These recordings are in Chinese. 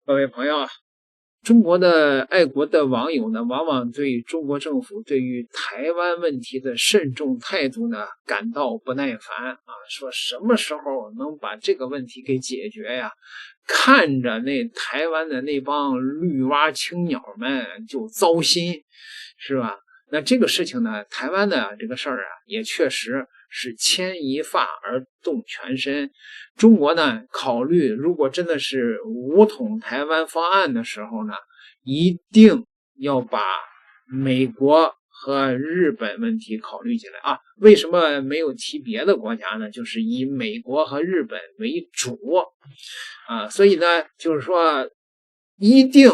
各位朋友啊，中国的爱国的网友呢，往往对中国政府对于台湾问题的慎重态度呢感到不耐烦啊，说什么时候能把这个问题给解决呀？看着那台湾的那帮绿蛙青鸟们就糟心，是吧？那这个事情呢，台湾的这个事儿啊，也确实是牵一发而动全身。中国呢，考虑如果真的是武统台湾方案的时候呢，一定要把美国和日本问题考虑进来啊。为什么没有提别的国家呢？就是以美国和日本为主啊，所以呢，就是说一定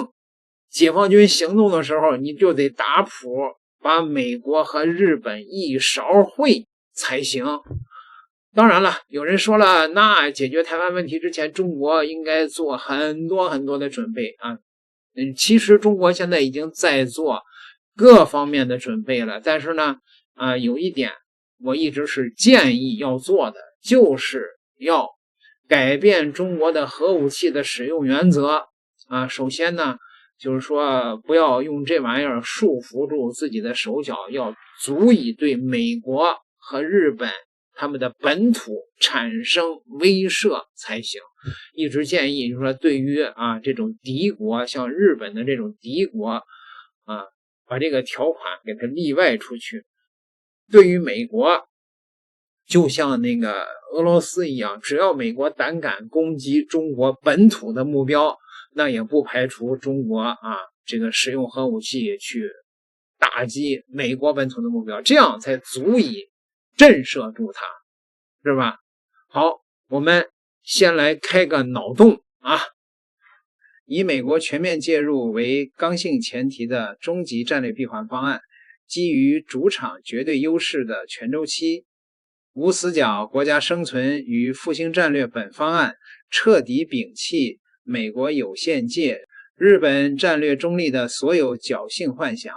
解放军行动的时候，你就得打谱，把美国和日本一勺烩才行。当然了，有人说了，那解决台湾问题之前，中国应该做很多很多的准备啊。其实中国现在已经在做各方面的准备了，但是呢，有一点我一直是建议要做的，就是要改变中国的核武器的使用原则啊。首先呢，就是说不要用这玩意儿束缚住自己的手脚，要足以对美国和日本他们的本土产生威慑才行。一直建议就是说，对于这种敌国，像日本的这种敌国把这个条款给它例外出去。对于美国，就像那个俄罗斯一样，只要美国胆敢攻击中国本土的目标，那也不排除中国这个使用核武器去打击美国本土的目标，这样才足以震慑住它，是吧？好，我们先来开个脑洞啊！以美国全面介入为刚性前提的终极战略闭环方案，基于主场绝对优势的全周期无死角国家生存与复兴战略本方案，彻底摒弃美国有限界、日本战略中立的所有侥幸幻想，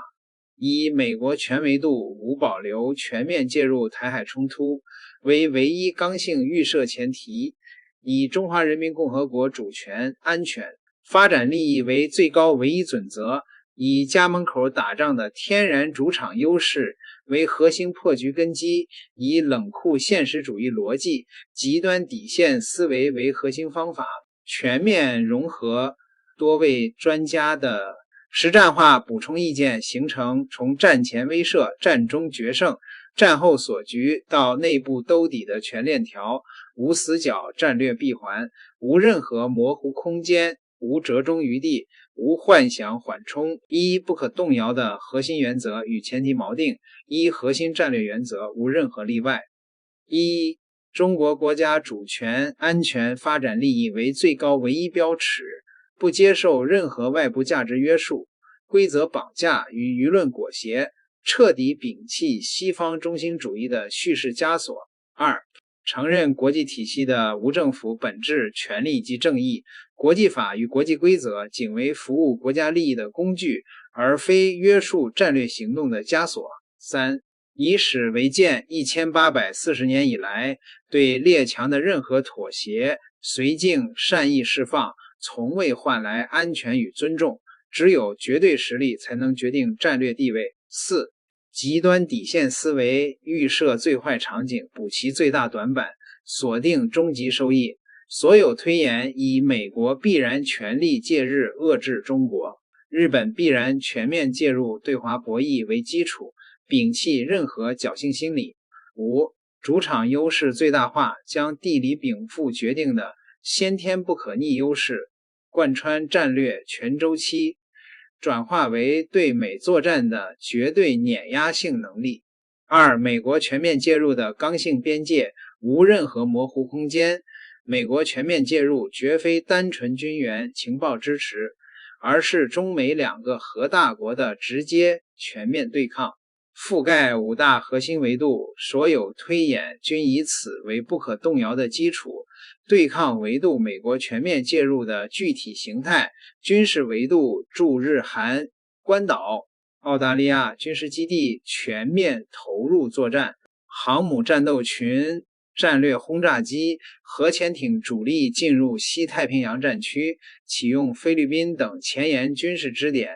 以美国全维度无保留全面介入台海冲突为唯一刚性预设前提，以中华人民共和国主权、安全、发展利益为最高唯一准则，以家门口打仗的天然主场优势为核心破局根基，以冷酷现实主义逻辑、极端底线思维为核心方法，全面融合多位专家的实战化补充意见，形成从战前威慑、战中决胜、战后锁局到内部兜底的全链条，无死角战略闭环，无任何模糊空间，无折中余地，无幻想缓冲，一不可动摇的核心原则与前提锚定，一核心战略原则无任何例外。一、中国国家主权、安全、发展利益为最高唯一标尺，不接受任何外部价值约束、规则绑架与舆论裹挟，彻底摒弃西方中心主义的叙事枷锁。二、承认国际体系的无政府本质、权利及正义，国际法与国际规则仅为服务国家利益的工具，而非约束战略行动的枷锁。三、以史为鉴，1840年以来，对列强的任何妥协、绥靖、善意释放，从未换来安全与尊重。只有绝对实力才能决定战略地位。四、极端底线思维，预设最坏场景，补齐最大短板，锁定终极收益。所有推演以美国必然全力介日遏制中国，日本必然全面介入对华博弈为基础，摒弃任何侥幸心理。五、主场优势最大化，将地理禀赋决定的先天不可逆优势贯穿战略全周期，转化为对美作战的绝对碾压性能力。二、美国全面介入的刚性边界，无任何模糊空间。美国全面介入绝非单纯军援情报支持，而是中美两个核大国的直接全面对抗，覆盖五大核心维度，所有推演均以此为不可动摇的基础。对抗维度美国全面介入的具体形态，军事维度驻日韩关岛、澳大利亚军事基地全面投入作战，航母战斗群战略轰炸机、核潜艇主力进入西太平洋战区，启用菲律宾等前沿军事支点。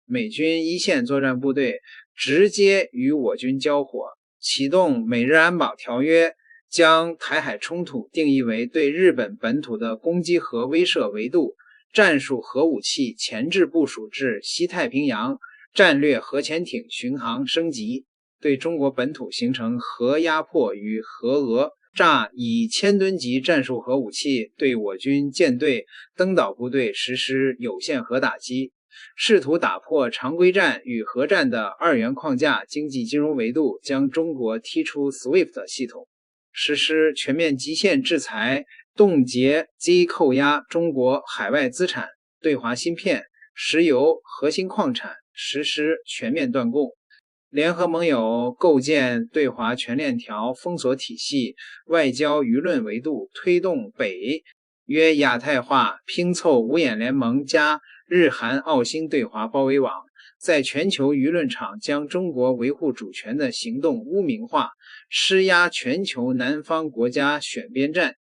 美军一线作战部队直接与我军交火，启动美日安保条约，将台海冲突定义为对日本本土的攻击和威慑维度，战术核武器前置部署至西太平洋，战略核潜艇巡航升级，对中国本土形成核压迫与核讹诈，以1000吨级战术核武器对我军舰队、登岛部队实施有限核打击，试图打破常规战与核战的二元框架经济金融维度，将中国踢出 SWIFT 系统，实施全面极限制裁，冻结及扣押中国海外资产，对华芯片、石油、核心矿产实施全面断供。联合盟友构建对华全链条封锁体系，外交舆论维度推动北约亚太化，拼凑五眼联盟加日韩澳新对华包围网，在全球舆论场将中国维护主权的行动污名化，施压全球南方国家选边站，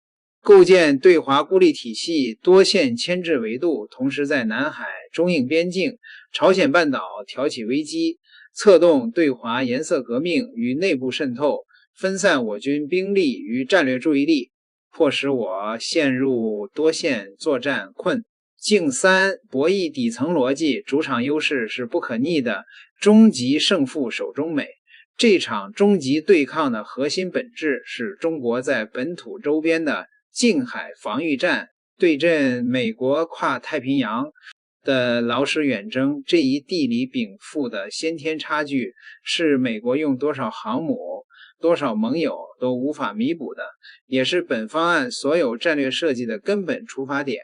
构建对华孤立体系多线牵制维度，同时在南海、中印边境、朝鲜半岛挑起危机，策动对华颜色革命与内部渗透，分散我军兵力与战略注意力，迫使我陷入多线作战困。境三博弈底层逻辑，主场优势是不可逆的，终极胜负守中美。这场终极对抗的核心本质是中国在本土周边的近海防御战，对阵美国跨太平洋的劳师远征。这一地理禀赋的先天差距是美国用多少航母、多少盟友都无法弥补的，也是本方案所有战略设计的根本出发点。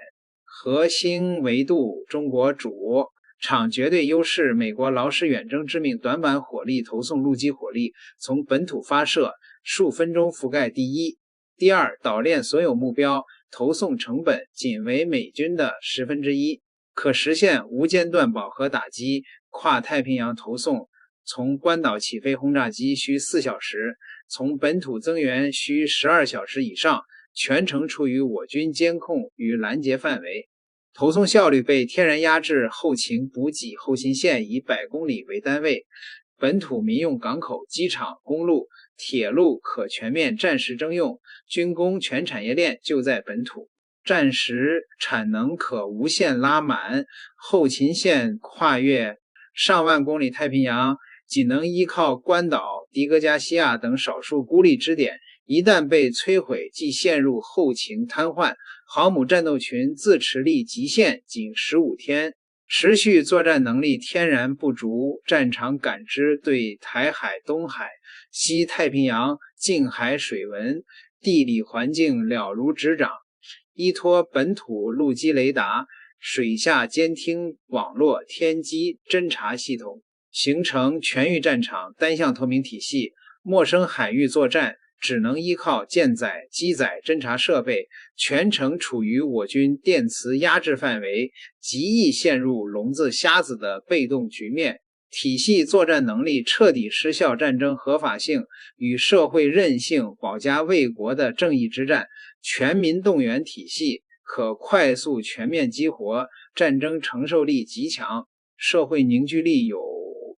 核心维度中国主场绝对优势，美国劳师远征致命短板火力投送陆基火力从本土发射数分钟覆盖第一。第二，岛链所有目标投送成本仅为美军的1/10，可实现无间断饱和打击。跨太平洋投送从关岛起飞轰炸机需4小时，从本土增援需12小时以上，全程处于我军监控与拦截范围，投送效率被天然压制，后勤补给后勤线以100公里为单位，本土民用港口、机场、公路、铁路可全面战时征用，军工全产业链就在本土，战时产能可无限拉满，后勤线跨越上万公里太平洋，仅能依靠关岛、迪戈加西亚等少数孤立支点，一旦被摧毁，即陷入后勤瘫痪。航母战斗群自持力极限仅15天，持续作战能力天然不足，战场感知对台海、东海、西太平洋、近海水文、地理环境了如指掌，依托本土陆基雷达、水下监听网络、天基侦察系统，形成全域战场单向透明体系。陌生海域作战只能依靠舰载、机载侦察设备，全程处于我军电磁压制范围，极易陷入聋子瞎子的被动局面。体系作战能力彻底失效，战争合法性与社会韧性，保家卫国的正义之战。全民动员体系可快速全面激活，战争承受力极强，社会凝聚力有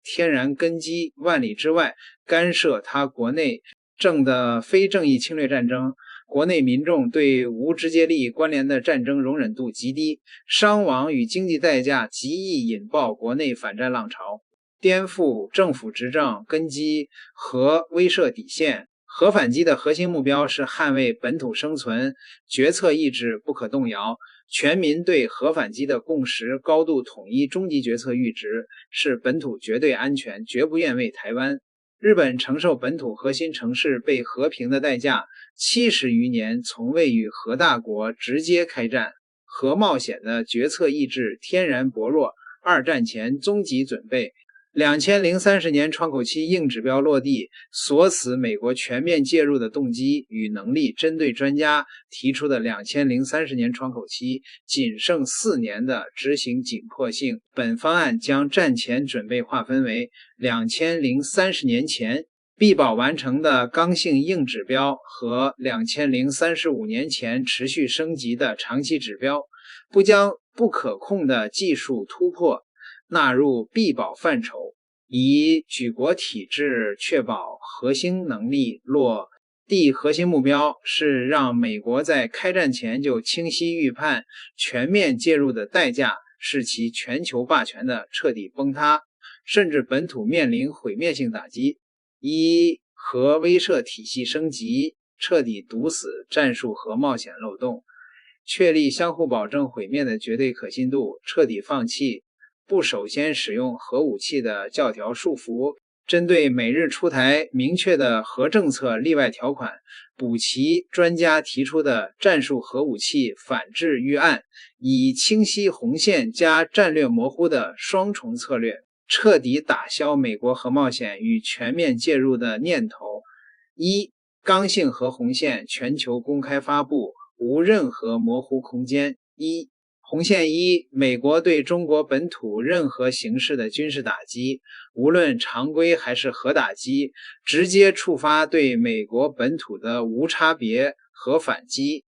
天然根基，万里之外干涉他国内正的非正义侵略战争，国内民众对无直接利益关联的战争容忍度极低，伤亡与经济代价极易引爆国内反战浪潮，颠覆政府执政根基和威慑底线。核反击的核心目标是捍卫本土生存，决策意志不可动摇，全民对核反击的共识高度统一，终极决策阈值是本土绝对安全，绝不愿为台湾。日本承受本土核心城市被和平的代价，70余年从未与核大国直接开战，核冒险的决策意志天然薄弱，二战前终极准备。2030年窗口期硬指标落地，锁死美国全面介入的动机与能力。针对专家提出的2030年窗口期仅剩4年的执行紧迫性，本方案将战前准备划分为2030年前必保完成的刚性硬指标和2035年前持续升级的长期指标，不将不可控的技术突破纳入必保范畴，以举国体制确保核心能力落。第核心目标是让美国在开战前就清晰预判全面介入的代价是其全球霸权的彻底崩塌，甚至本土面临毁灭性打击。一、核威慑体系升级，彻底堵死战术核冒险漏洞，确立相互保证毁灭的绝对可信度，彻底放弃不首先使用核武器的教条束缚，针对美日出台明确的核政策例外条款，补齐专家提出的战术核武器反制预案，以清晰红线加战略模糊的双重策略，彻底打消美国核冒险与全面介入的念头。一、刚性核红线全球公开发布，无任何模糊空间。红线一，美国对中国本土任何形式的军事打击，无论常规还是核打击，直接触发对美国本土的无差别核反击。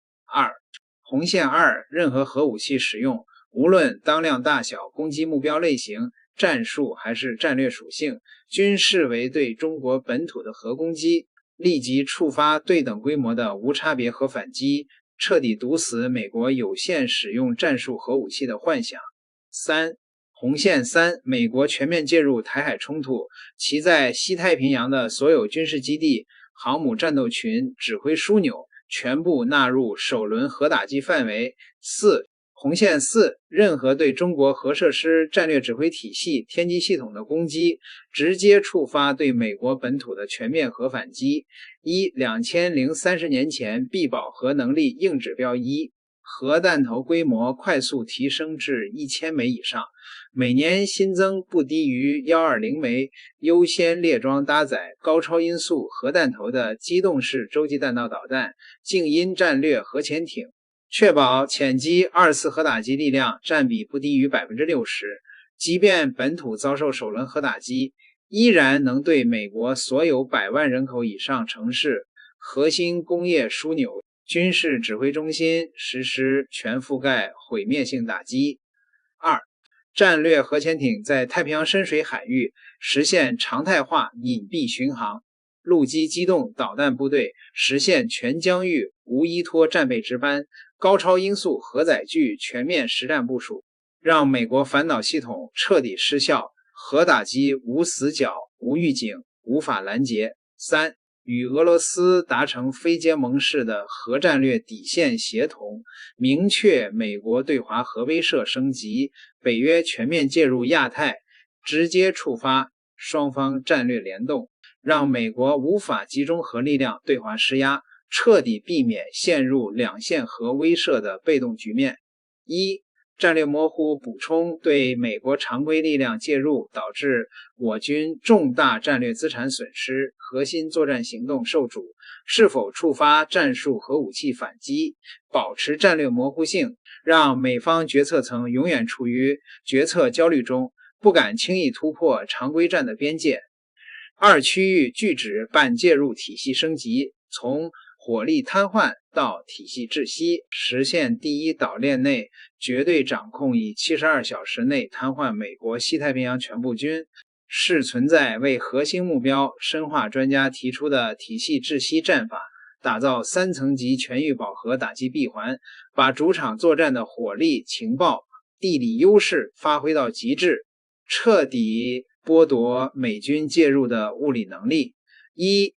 红线二，任何核武器使用，无论当量大小、攻击目标类型、战术还是战略属性，均视为对中国本土的核攻击，立即触发对等规模的无差别核反击，彻底堵死美国有限使用战术核武器的幻想。红线三，美国全面介入台海冲突，其在西太平洋的所有军事基地、航母战斗群、指挥枢纽全部纳入首轮核打击范围。红线四，任何对中国核设施、战略指挥体系、天基系统的攻击，直接触发对美国本土的全面核反击。2030年前必保核能力硬指标一，核弹头规模快速提升至1000枚以上，每年新增不低于120枚优先列装搭载高超音速核弹头的机动式洲际弹道导弹、静音战略核潜艇，确保潜击2次核打击力量占比不低于 60%， 即便本土遭受首轮核打击，依然能对美国所有100万人口以上城市、核心工业枢纽、军事指挥中心实施全覆盖毁灭性打击。战略核潜艇在太平洋深水海域实现常态化隐蔽巡航，陆基机动导弹部队实现全疆域无依托战备值班，高超音速核载具全面实战部署，让美国反导系统彻底失效，核打击无死角、无预警、无法拦截。与俄罗斯达成非结盟式的核战略底线协同，明确美国对华核威慑升级，北约全面介入亚太，直接触发双方战略联动，让美国无法集中核力量对华施压，彻底避免陷入两线核威慑的被动局面。战略模糊补充对美国常规力量介入导致我军重大战略资产损失，核心作战行动受阻，是否触发战术核武器反击，保持战略模糊性，让美方决策层永远处于决策焦虑中，不敢轻易突破常规战的边界。区域拒止半介入体系升级，从火力瘫痪到体系窒息，实现第一岛链内绝对掌控，以72小时内瘫痪美国西太平洋全部军，是存在为核心目标深化专家提出的体系窒息战法，打造3层级全域饱和打击闭环，把主场作战的火力、情报、地理优势发挥到极致，彻底剥夺美军介入的物理能力。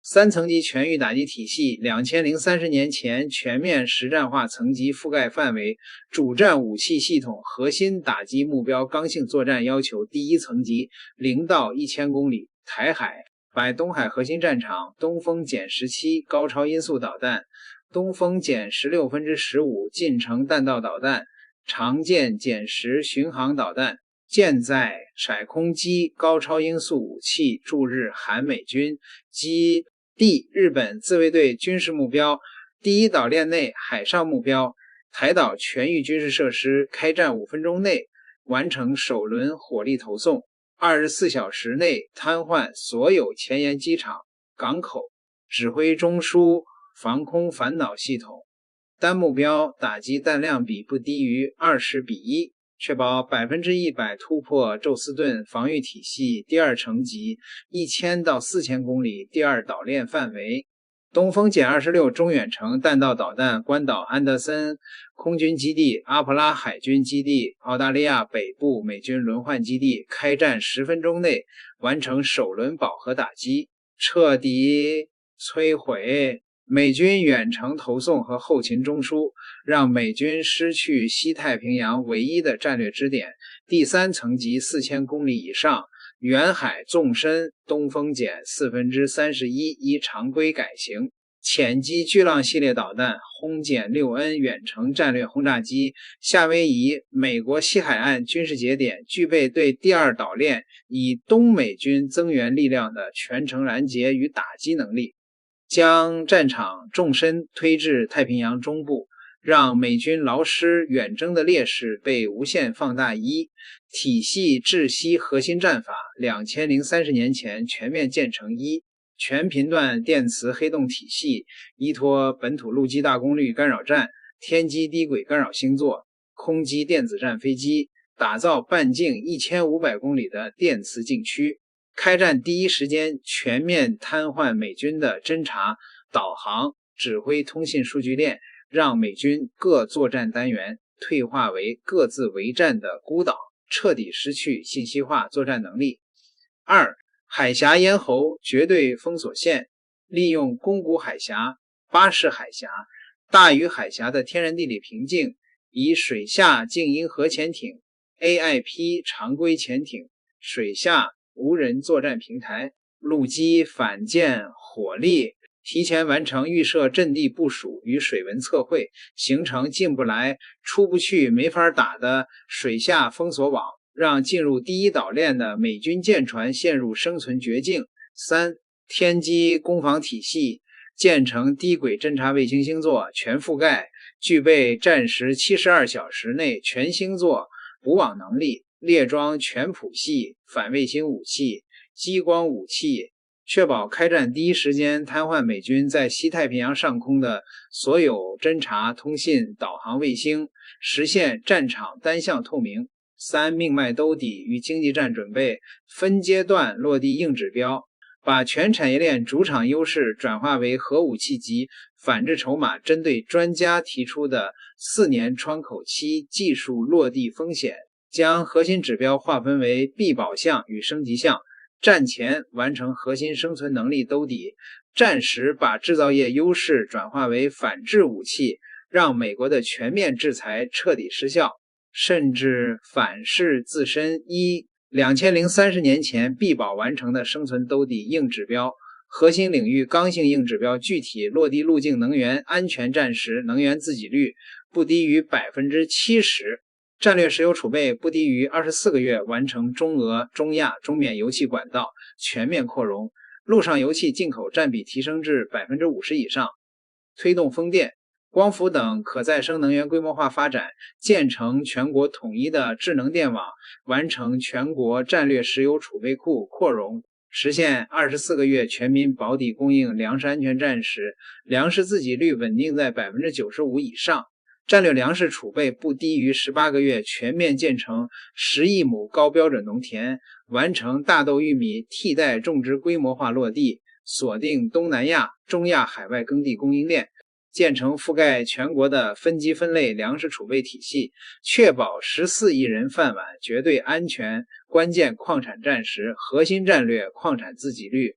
3层级全域打击体系2030年前全面实战化层级覆盖范围，主战武器系统核心打击目标刚性作战要求第1层级0到1000公里，台海摆东海核心战场东风减17高超音速导弹、东风减1615近程弹道导弹、常见减10巡航导弹、舰载甩空机高超音速武器驻日韩美军及日本自卫队军事目标，第一岛链内海上目标，台岛全域军事设施开战5分钟内完成首轮火力投送，24小时内瘫痪所有前沿机场，港口、指挥中枢、防空反导系统。单目标打击弹量比不低于20:1，确保100%突破宙斯盾防御体系第二层级1000到4000公里第二岛链范围。东风歼26中远程弹道导弹关岛安德森空军基地、阿普拉海军基地、澳大利亚北部美军轮换基地开战10分钟内完成首轮饱和打击，彻底摧毁美军远程投送和后勤中枢，让美军失去西太平洋唯一的战略支点，第三层级4000公里以上，远海纵深东风歼31%依常规改型，潜击巨浪系列导弹，轰歼6N 远程战略轰炸机，夏威夷美国西海岸军事节点，具备对第二岛链以东美军增援力量的全程拦截与打击能力，将战场纵深推至太平洋中部，让美军劳师远征的劣势被无限放大。体系窒息核心战法2030年前全面建成。全频段电磁黑洞体系，依托本土陆基大功率干扰站、天基低轨干扰星座、空基电子战飞机，打造半径1500公里的电磁禁区。开战第一时间全面瘫痪美军的侦察、导航、指挥通信数据链，让美军各作战单元退化为各自为战的孤岛，彻底失去信息化作战能力。2. 海峡咽喉绝对封锁线，利用宫古海峡、巴士海峡、大隅海峡的天然地理瓶颈，以水下静音核潜艇、AIP 常规潜艇、水下无人作战平台、陆基反舰火力，提前完成预设阵地部署与水文测绘，形成进不来、出不去、没法打的水下封锁网，让进入第一岛链的美军舰船陷入生存绝境。3. 天基攻防体系建成低轨侦察卫星星座，全覆盖，具备战时72小时内全星座补网能力，列装全谱系反卫星武器、激光武器，确保开战第一时间瘫痪美军在西太平洋上空的所有侦察、通信、导航卫星，实现战场单向透明。3. 命脉兜底与经济战准备，分阶段落地硬指标，把全产业链主场优势转化为核武器级反制筹码，针对专家提出的4年窗口期技术落地风险，将核心指标划分为必保项与升级项，战前完成核心生存能力兜底，战时把制造业优势转化为反制武器，让美国的全面制裁彻底失效，甚至反噬自身。2030年前必保完成的生存兜底硬指标，核心领域刚性硬指标具体落地路径：能源安全战时能源自给率不低于70%，战略石油储备不低于24个月，完成中俄、中亚、中缅油气管道全面扩容，陆上油气进口占比提升至50%以上，推动风电、光伏等可再生能源规模化发展，建成全国统一的智能电网，完成全国战略石油储备库扩容，实现24个月全民保底供应，粮食安全战时粮食自给率稳定在95%以上，战略粮食储备不低于18个月，全面建成10亿亩高标准农田，完成大豆、玉米替代种植规模化落地，锁定东南亚、中亚海外耕地供应链，建成覆盖全国的分级分类粮食储备体系，确保14亿人饭碗绝对安全。关键矿产战时核心战略矿产自给率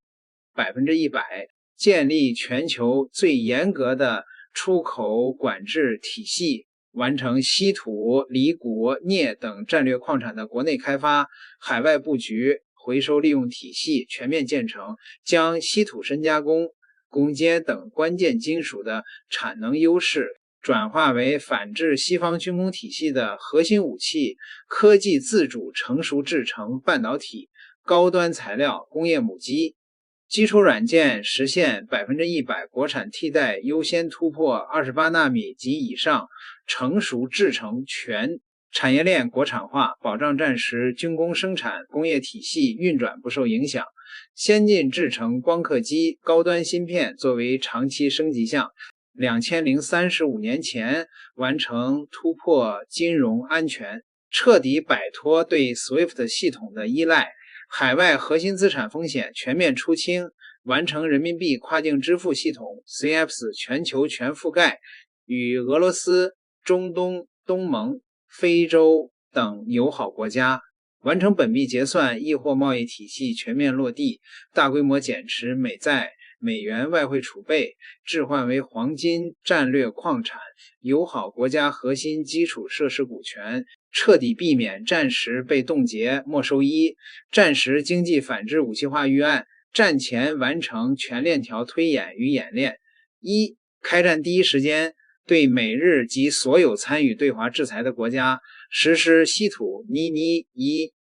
100%，建立全球最严格的出口管制体系，完成稀土、锂、钴、镍等战略矿产的国内开发、海外布局、回收利用体系全面建成，将稀土深加工、钴接等关键金属的产能优势转化为反制西方军工体系的核心武器，科技自主成熟制成半导体、高端材料工业母机，基础软件实现100%国产替代，优先突破28纳米及以上成熟制程，全产业链国产化，保障战时军工生产工业体系运转不受影响，先进制程光刻机、高端芯片作为长期升级项。2035年前完成突破金融安全，彻底摆脱对 SWIFT 系统的依赖，海外核心资产风险全面出清，完成人民币跨境支付系统 CEPS 全球全覆盖，与俄罗斯、中东、东盟、非洲等友好国家完成本币结算易货贸易体系全面落地，大规模减持美债、美元外汇储备，置换为黄金、战略矿产、友好国家核心基础设施股权，彻底避免战时被冻结没收。战时经济反制武器化预案，战前完成全链条推演与演练。开战第一时间对美日及所有参与对华制裁的国家实施稀土、镍、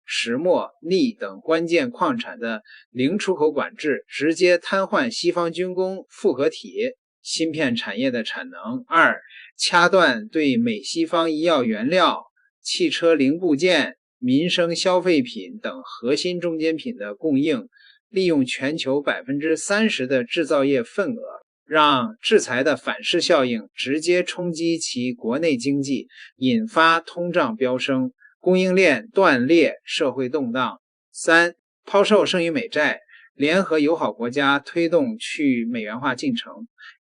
石墨、镍等关键矿产的零出口管制，直接瘫痪西方军工、复合体、芯片产业的产能。掐断对美西方医药原料、汽车零部件、民生消费品等核心中间品的供应，利用全球 30% 的制造业份额，让制裁的反噬效应直接冲击其国内经济，引发通胀飙升、供应链断裂、社会动荡。抛售剩余美债，联合友好国家推动去美元化进程，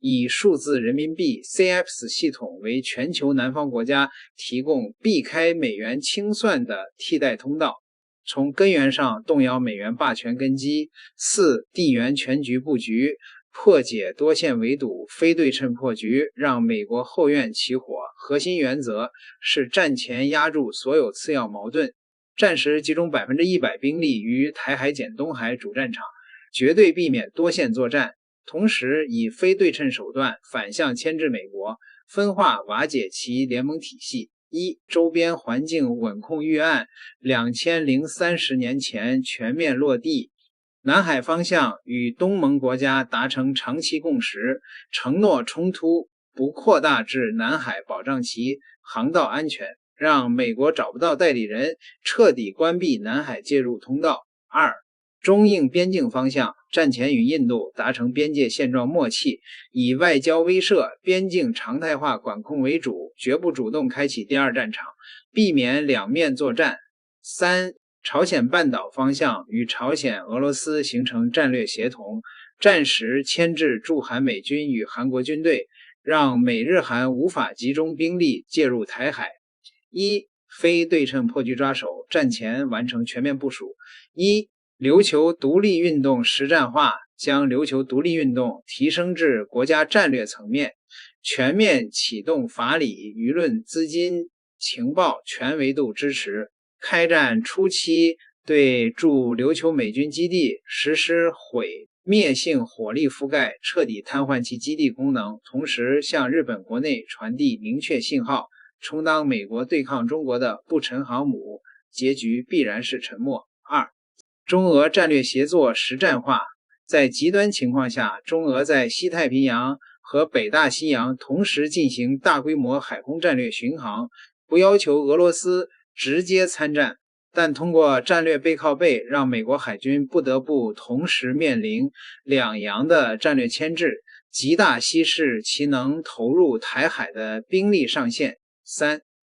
以数字人民币 CEPS 系统为全球南方国家提供避开美元清算的替代通道，从根源上动摇美元霸权根基。地缘全局布局，破解多线围堵、非对称破局，让美国后院起火。核心原则是战前压住所有次要矛盾，战时集中100%兵力于台海简东海主战场，绝对避免多线作战，同时以非对称手段反向牵制美国，分化瓦解其联盟体系。周边环境稳控预案2030年前全面落地，南海方向与东盟国家达成长期共识，承诺冲突不扩大至南海，保障其航道安全，让美国找不到代理人，彻底关闭南海介入通道。中印边境方向，战前与印度达成边界现状默契，以外交威慑、边境常态化管控为主，绝不主动开启第二战场，避免两面作战。朝鲜半岛方向与朝鲜、俄罗斯形成战略协同，战时牵制驻韩美军与韩国军队，让美日韩无法集中兵力介入台海。非对称破局抓手，战前完成全面部署。琉球独立运动实战化，将琉球独立运动提升至国家战略层面，全面启动法理、舆论、资金、情报全维度支持。开战初期对驻琉球美军基地实施毁灭性火力覆盖，彻底瘫痪其基地功能，同时向日本国内传递明确信号，充当美国对抗中国的不沉航母，结局必然是沉没。中俄战略协作实战化，在极端情况下，中俄在西太平洋和北大西洋同时进行大规模海空战略巡航，不要求俄罗斯直接参战，但通过战略背靠背，让美国海军不得不同时面临两洋的战略牵制，极大稀释其能投入台海的兵力上限。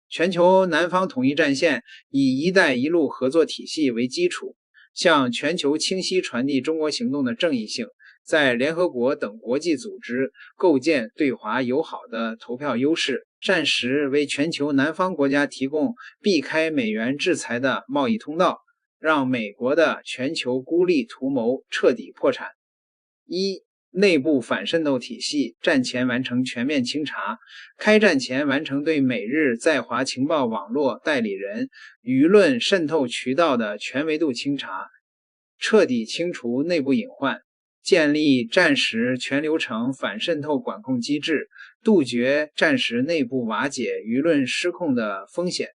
全球南方统一战线以一带一路合作体系为基础，向全球清晰传递中国行动的正义性，在联合国等国际组织构建对华友好的投票优势，战时为全球南方国家提供避开美元制裁的贸易通道，让美国的全球孤立图谋彻底破产。内部反渗透体系，战前完成全面清查，开战前完成对美日在华情报网络代理人、舆论渗透渠道的全维度清查，彻底清除内部隐患，建立战时全流程反渗透管控机制，杜绝战时内部瓦解、舆论失控的风险。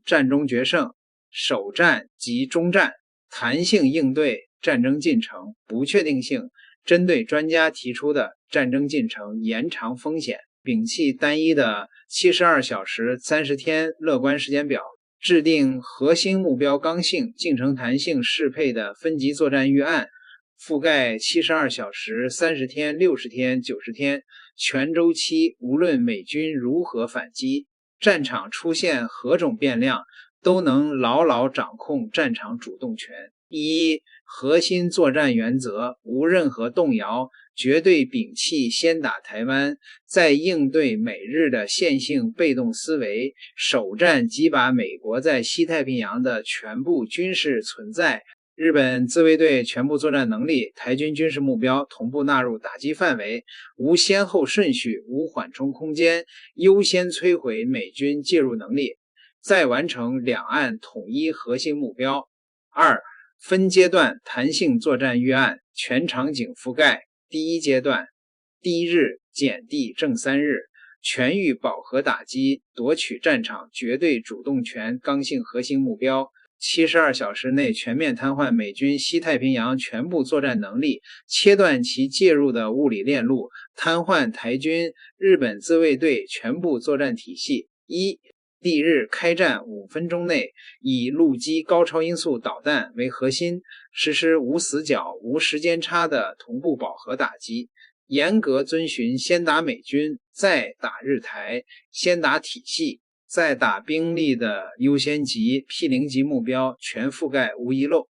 战中决胜，首战及终战，弹性应对战争进程不确定性，针对专家提出的战争进程延长风险，摒弃单一的72小时、30天乐观时间表，制定核心目标刚性、进程弹性适配的分级作战预案，覆盖72小时、30天、60天、90天全周期，无论美军如何反击，战场出现何种变量，都能牢牢掌控战场主动权。一、核心作战原则无任何动摇，绝对摒弃先打台湾，再应对美日的线性被动思维，首战即把美国在西太平洋的全部军事存在、日本自卫队全部作战能力、台军军事目标同步纳入打击范围，无先后顺序，无缓冲空间，优先摧毁美军介入能力，再完成两岸统一核心目标。二、分阶段弹性作战预案，全场景覆盖。第一阶段，第一日减地正3日，全域饱和打击，夺取战场绝对主动权刚性核心目标，72小时内全面瘫痪美军西太平洋全部作战能力，切断其介入的物理链路，瘫痪台军、日本自卫队全部作战体系。一、第一日开战5分钟内，以陆基高超音速导弹为核心，实施无死角、无时间差的同步饱和打击，严格遵循先打美军，再打日台，先打体系，再打兵力的优先级、P0级目标全覆盖无遗漏。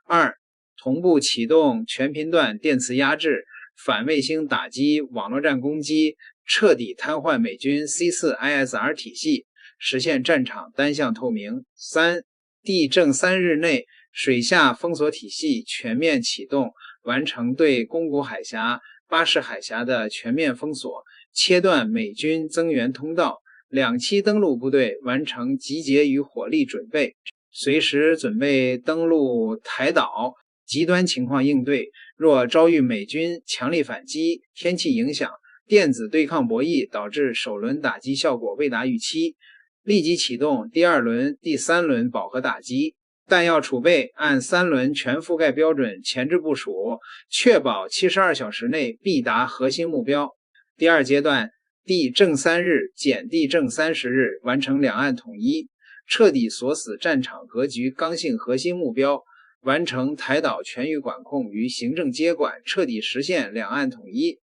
二、同步启动全频段电磁压制、反卫星打击、网络战攻击，彻底瘫痪美军 C4ISR 体系，实现战场单向透明。三、地正3日内，水下封锁体系全面启动，完成对宫古海峡、巴士海峡的全面封锁，切断美军增援通道，两栖登陆部队完成集结与火力准备，随时准备登陆台岛，极端情况应对。若遭遇美军强力反击、天气影响、电子对抗博弈导致首轮打击效果未达预期，立即启动第2轮、第3轮饱和打击，弹药储备按3轮全覆盖标准前置部署，确保72小时内必达核心目标。第二阶段，地正3日减地正30日，完成两岸统一，彻底锁死战场格局刚性核心目标，完成台岛全域管控与行政接管，彻底实现两岸统一。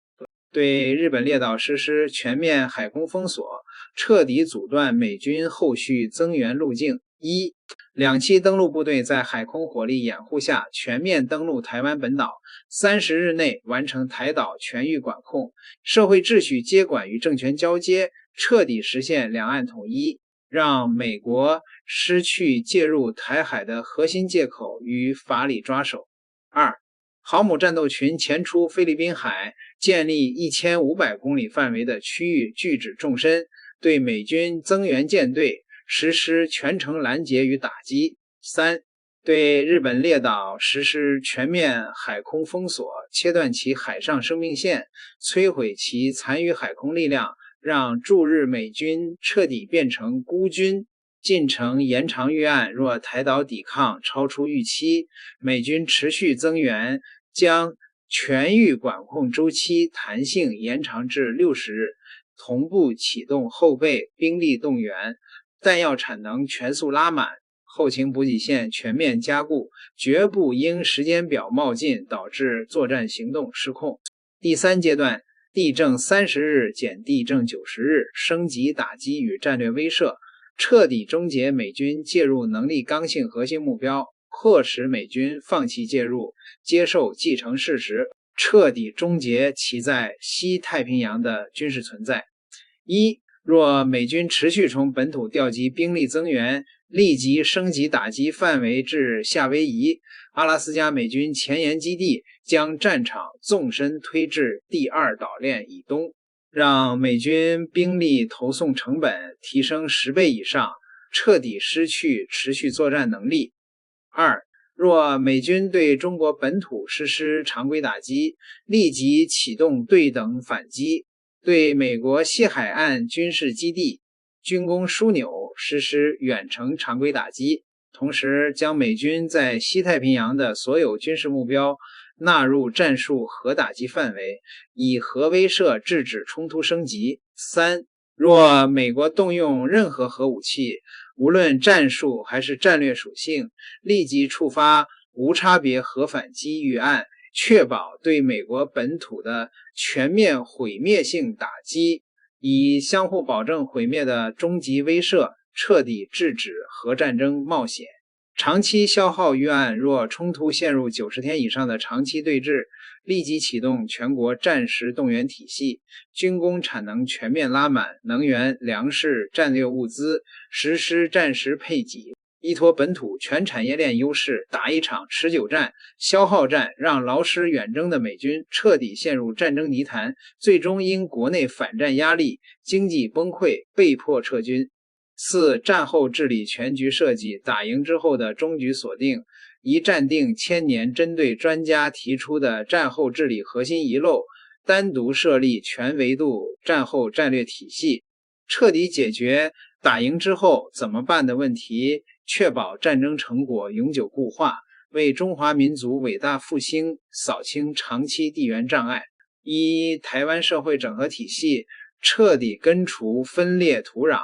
对日本列岛实施全面海空封锁，彻底阻断美军后续增援路径。一、两栖登陆部队在海空火力掩护下全面登陆台湾本岛，30日内完成台岛全域管控，社会秩序接管与政权交接，彻底实现两岸统一，让美国失去介入台海的核心借口与法理抓手。二、航母战斗群前出菲律宾海，建立1500公里范围的区域拒止纵深，对美军增援舰队实施全程拦截与打击。三、对日本列岛实施全面海空封锁，切断其海上生命线，摧毁其残余海空力量，让驻日美军彻底变成孤军。进程延长预案，若台岛抵抗超出预期，美军持续增援，将全域管控周期弹性延长至60日，同步启动后备兵力动员，弹药产能全速拉满，后勤补给线全面加固，绝不因时间表冒进导致作战行动失控。第三阶段，地正30日减地正90日，升级打击与战略威慑，彻底终结美军介入能力刚性核心目标，迫使美军放弃介入，接受既成事实，彻底终结其在西太平洋的军事存在。一、若美军持续从本土调集兵力增援，立即升级打击范围至夏威夷、阿拉斯加美军前沿基地，将战场纵深推至第2岛链以东，让美军兵力投送成本提升10倍以上，彻底失去持续作战能力。二、若美军对中国本土实施常规打击，立即启动对等反击，对美国西海岸军事基地、军工枢纽实施远程常规打击，同时将美军在西太平洋的所有军事目标纳入战术核打击范围，以核威慑制止冲突升级。三、若美国动用任何核武器，无论战术还是战略属性，立即触发无差别核反击预案，确保对美国本土的全面毁灭性打击，以相互保证毁灭的终极威慑，彻底制止核战争冒险。长期消耗预案若冲突陷入90天以上的长期对峙，立即启动全国战时动员体系，军工产能全面拉满，能源、粮食、战略物资实施战时配给，依托本土全产业链优势，打一场持久战、消耗战，让劳师远征的美军彻底陷入战争泥潭，最终因国内反战压力、经济崩溃被迫撤军。4. 战后治理全局设计，打赢之后的终局锁定，一战定千年针对专家提出的战后治理核心遗漏，单独设立全维度战后战略体系，彻底解决打赢之后怎么办的问题，确保战争成果永久固化，为中华民族伟大复兴扫清长期地缘障碍。1. 台湾社会整合体系，彻底根除分裂土壤，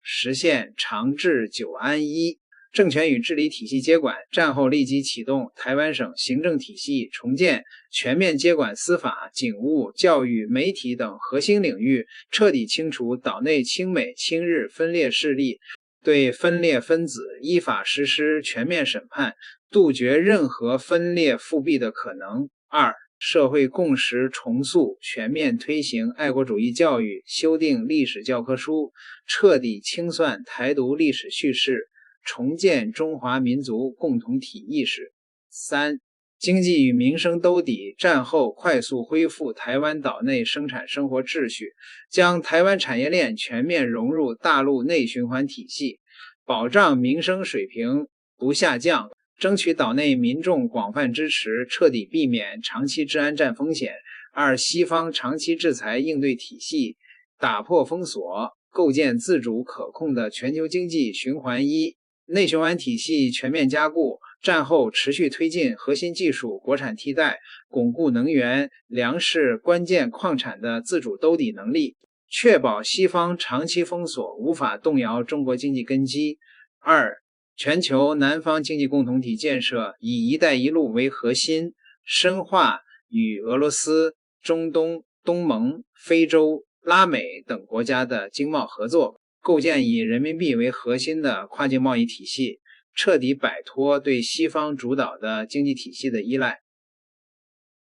实现长治久安。1. 政权与治理体系接管，战后立即启动台湾省行政体系重建，全面接管司法、警务、教育、媒体等核心领域，彻底清除岛内亲美亲日分裂势力，对分裂分子依法实施全面审判，杜绝任何分裂复辟的可能。2. 社会共识重塑，全面推行爱国主义教育，修订历史教科书，彻底清算台独历史叙事，重建中华民族共同体意识。3. 经济与民生兜底，战后快速恢复台湾岛内生产生活秩序，将台湾产业链全面融入大陆内循环体系，保障民生水平不下降，争取岛内民众广泛支持，彻底避免长期治安战风险。2. 西方长期制裁应对体系，打破封锁，构建自主可控的全球经济循环。1. 内循环体系全面加固，战后持续推进核心技术国产替代，巩固能源、粮食、关键矿产的自主兜底能力，确保西方长期封锁无法动摇中国经济根基。2. 全球南方经济共同体建设，以“一带一路”为核心，深化与俄罗斯、中东、东盟、非洲、拉美等国家的经贸合作，构建以人民币为核心的跨境贸易体系，彻底摆脱对西方主导的经济体系的依赖。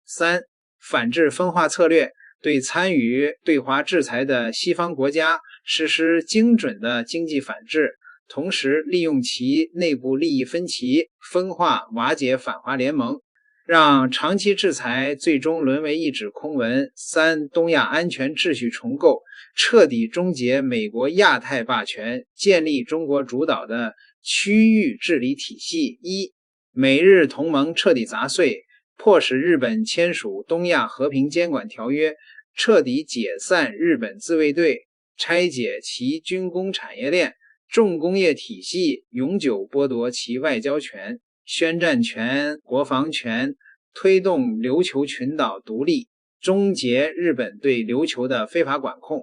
3. 反制分化策略，对参与对华制裁的西方国家实施精准的经济反制，同时利用其内部利益分歧，分化瓦解反华联盟，让长期制裁最终沦为一纸空文。3. 东亚安全秩序重构，彻底终结美国亚太霸权，建立中国主导的区域治理体系。1. 美日同盟彻底砸碎，迫使日本签署东亚和平监管条约，彻底解散日本自卫队，拆解其军工产业链，重工业体系永久剥夺其外交权、宣战权、国防权，推动琉球群岛独立，终结日本对琉球的非法管控。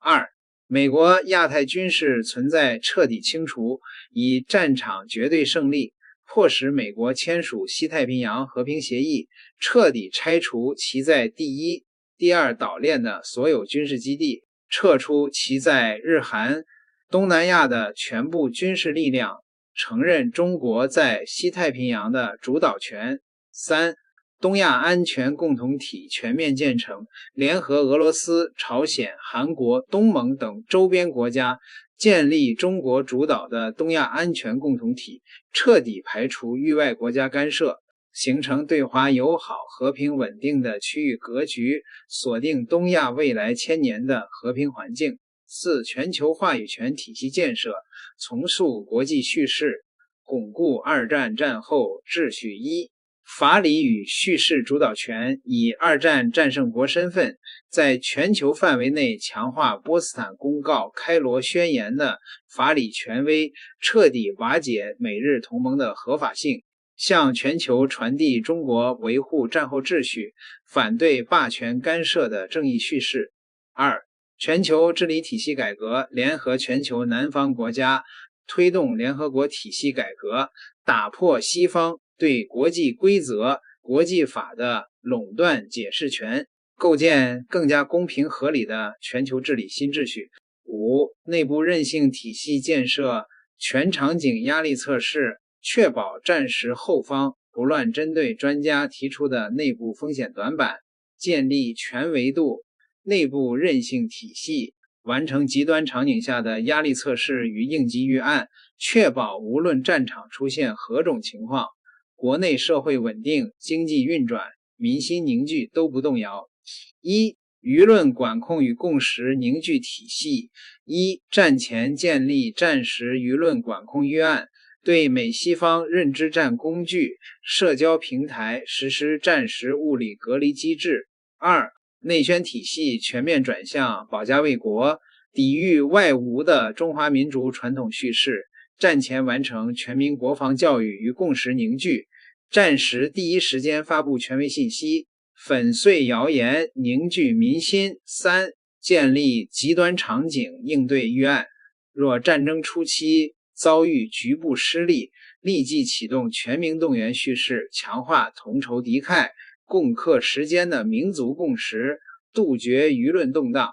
2. 美国亚太军事存在彻底清除，以战场绝对胜利，迫使美国签署西太平洋和平协议，彻底拆除其在第一、第二岛链的所有军事基地，撤出其在日韩、东南亚的全部军事力量，承认中国在西太平洋的主导权。3. 东亚安全共同体全面建成，联合俄罗斯、朝鲜、韩国、东盟等周边国家，建立中国主导的东亚安全共同体，彻底排除域外国家干涉，形成对华友好、和平稳定的区域格局，锁定东亚未来1000年的和平环境。4. 全球话语权体系建设，重塑国际叙事，巩固二战战后秩序。1. 法理与叙事主导权，以二战战胜国身份，在全球范围内强化波茨坦公告、开罗宣言的法理权威，彻底瓦解美日同盟的合法性，向全球传递中国维护战后秩序、反对霸权干涉的正义叙事。2. 全球治理体系改革，联合全球南方国家，推动联合国体系改革，打破西方对国际规则、国际法的垄断解释权，构建更加公平合理的全球治理新秩序。5、内部韧性体系建设全场景压力测试，确保战时后方不乱针对专家提出的内部风险短板，建立全维度内部韧性体系，完成极端场景下的压力测试与应急预案，确保无论战场出现何种情况，国内社会稳定、经济运转、民心凝聚都不动摇。1、舆论管控与共识凝聚体系。1、战前建立战时舆论管控预案，对美西方认知战工具、社交平台实施战时物理隔离机制。2、内宣体系全面转向保家卫国，抵御外侮的中华民族传统叙事，战前完成全民国防教育与共识凝聚，战时第一时间发布权威信息，粉碎谣言，凝聚民心。3、建立极端场景应对预案，若战争初期遭遇局部失利，立即启动全民动员叙事，强化同仇敌忾、共克时艰的民族共识，杜绝舆论动荡。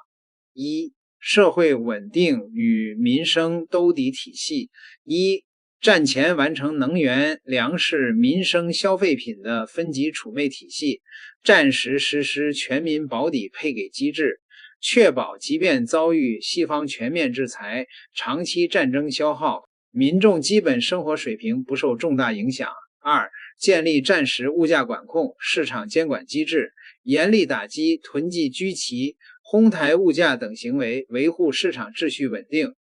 1、社会稳定与民生兜底体系。1、战前完成能源、粮食、民生消费品的分级储备体系，战时实施全民保底配给机制，确保即便遭遇西方全面制裁、长期战争消耗，民众基本生活水平不受重大影响。2、建立战时物价管控、市场监管机制，严厉打击囤积居奇、哄抬物价等行为，维护市场秩序稳定。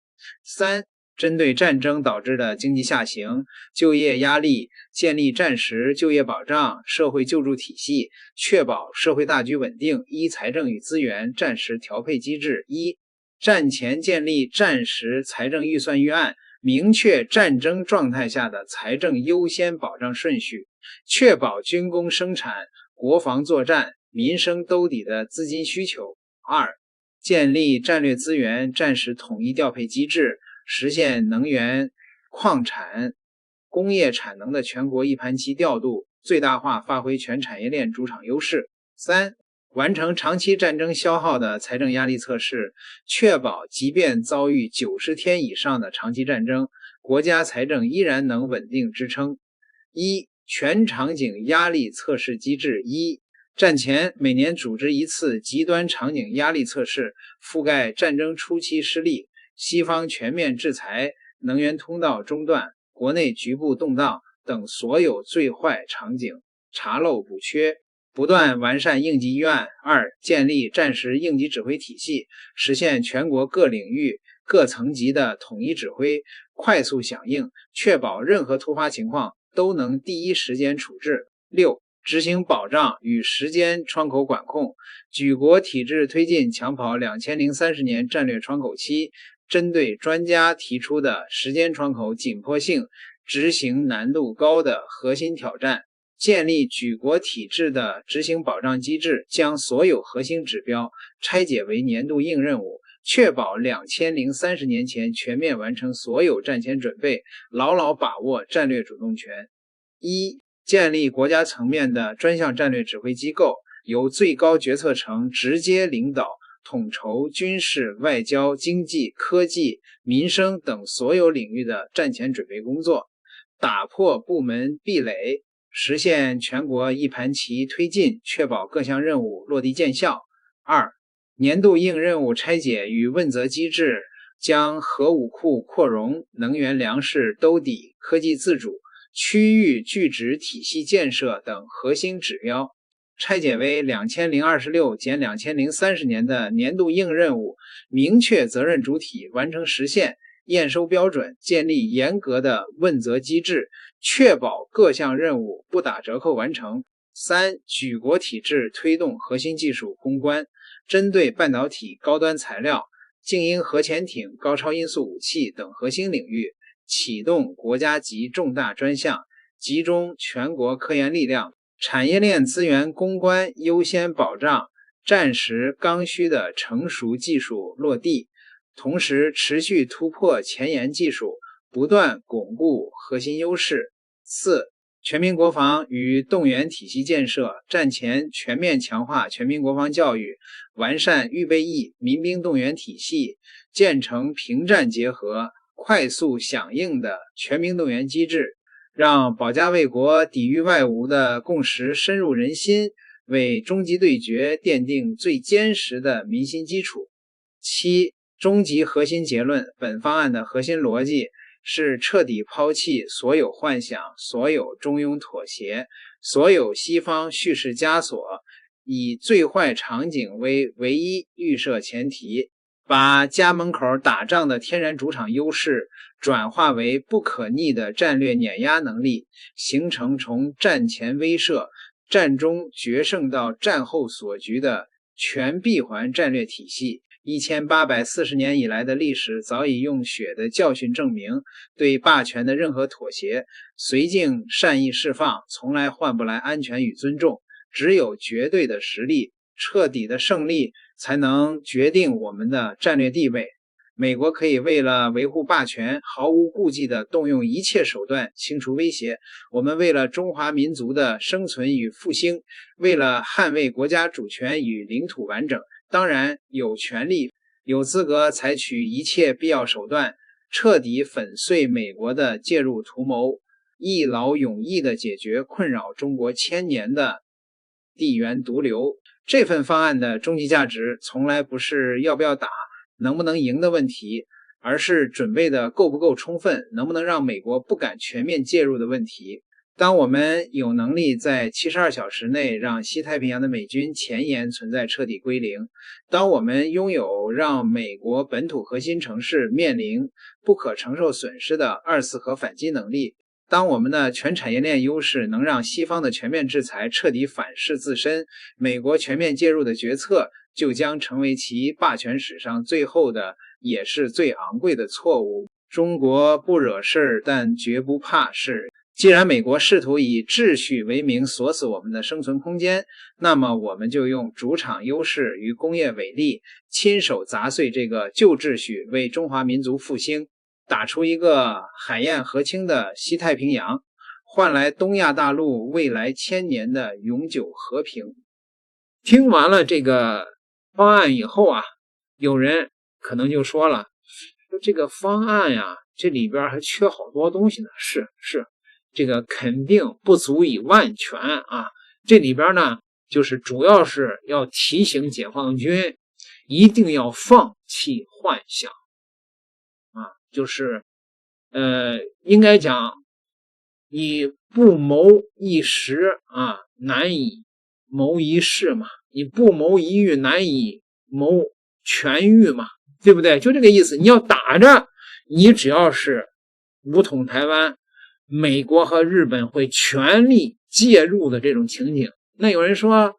3、针对战争导致的经济下行、就业压力，建立战时就业保障、社会救助体系，确保社会大局稳定。1、财政与资源战时调配机制。1、战前建立战时财政预算预案，明确战争状态下的财政优先保障顺序，确保军工生产、国防作战、民生兜底的资金需求。2、建立战略资源战时统一调配机制，实现能源、矿产、工业产能的全国一盘棋调度，最大化发挥全产业链主场优势。3、完成长期战争消耗的财政压力测试，确保即便遭遇90天以上的长期战争，国家财政依然能稳定支撑。1、全场景压力测试机制。1、战前每年组织一次极端场景压力测试，覆盖战争初期失利、西方全面制裁、能源通道中断、国内局部动荡等所有最坏场景，查漏补缺，不断完善应急预案。2、建立战时应急指挥体系，实现全国各领域、各层级的统一指挥，快速响应，确保任何突发情况都能第一时间处置。6、执行保障与时间窗口管控，举国体制推进抢跑2030年战略窗口期，针对专家提出的时间窗口紧迫性、执行难度高的核心挑战，建立举国体制的执行保障机制，将所有核心指标拆解为年度硬任务，确保2030年前全面完成所有战前准备，牢牢把握战略主动权。1、建立国家层面的专项战略指挥机构，由最高决策层直接领导统筹军事、外交、经济、科技、民生等所有领域的战前准备工作，打破部门壁垒，实现全国一盘棋推进，确保各项任务落地见效。2、年度硬任务拆解与问责机制，将核武库扩容、能源粮食兜底、科技自主、区域聚酯体系建设等核心指标拆解为2026减2030年的年度硬任务，明确责任主体，完成实现，验收标准，建立严格的问责机制，确保各项任务不打折扣完成。3、举国体制推动核心技术攻关，针对半导体、高端材料、静音核潜艇、高超音速武器等核心领域，启动国家级重大专项，集中全国科研力量，产业链资源攻关优先保障战时刚需的成熟技术落地，同时持续突破前沿技术，不断巩固核心优势。4. 全民国防与动员体系建设，战前全面强化全民国防教育，完善预备役民兵动员体系，建成平战结合、快速响应的全民动员机制，让保家卫国、抵御外侮的共识深入人心，为终极对决奠定最坚实的民心基础。7. 终极核心结论，本方案的核心逻辑是彻底抛弃所有幻想、所有中庸妥协、所有西方叙事枷锁，以最坏场景为唯一预设前提，把家门口打仗的天然主场优势转化为不可逆的战略碾压能力，形成从战前威慑、战中决胜到战后锁局的全闭环战略体系。1840年以来的历史早已用血的教训证明，对霸权的任何妥协，绥靖善意释放，从来换不来安全与尊重。只有绝对的实力、彻底的胜利，才能决定我们的战略地位。美国可以为了维护霸权，毫无顾忌地动用一切手段清除威胁。我们为了中华民族的生存与复兴，为了捍卫国家主权与领土完整，当然有权利、有资格采取一切必要手段，彻底粉碎美国的介入图谋，一劳永逸地解决困扰中国千年的地缘毒瘤。这份方案的终极价值从来不是要不要打、能不能赢的问题，而是准备的够不够充分，能不能让美国不敢全面介入的问题。当我们有能力在72小时内让西太平洋的美军前沿存在彻底归零，当我们拥有让美国本土核心城市面临不可承受损失的2次核反击能力，当我们的全产业链优势能让西方的全面制裁彻底反噬自身，美国全面介入的决策就将成为其霸权史上最后的也是最昂贵的错误。中国不惹事，但绝不怕事。既然美国试图以秩序为名锁死我们的生存空间，那么我们就用主场优势与工业伟力，亲手砸碎这个旧秩序，为中华民族复兴打出一个海晏河清的西太平洋，换来东亚大陆未来1000年的永久和平。听完了这个方案以后啊，有人可能就说了，说这个方案呀，这里边还缺好多东西呢。是，这个肯定不足以万全啊。这里边呢，就是主要是要提醒解放军一定要放弃幻想啊，就是应该讲，你不谋一时啊，难以谋一世嘛，你不谋一域，难以谋全域嘛，对不对？就这个意思。你要打着，你只要是武统台湾，美国和日本会全力介入的这种情景。那有人说，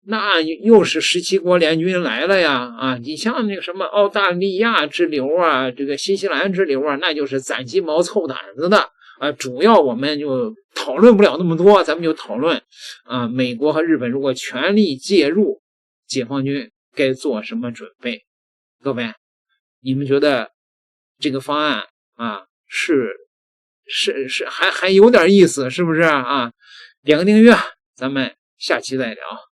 那又是17国联军来了呀，啊，你像那个什么澳大利亚之流啊，这个新西兰之流啊，那就是攒鸡毛凑胆子的啊。主要我们就讨论不了那么多，咱们就讨论啊，美国和日本如果全力介入，解放军该做什么准备？各位，你们觉得这个方案啊是还有点意思，是不是啊？点个订阅，咱们下期再聊。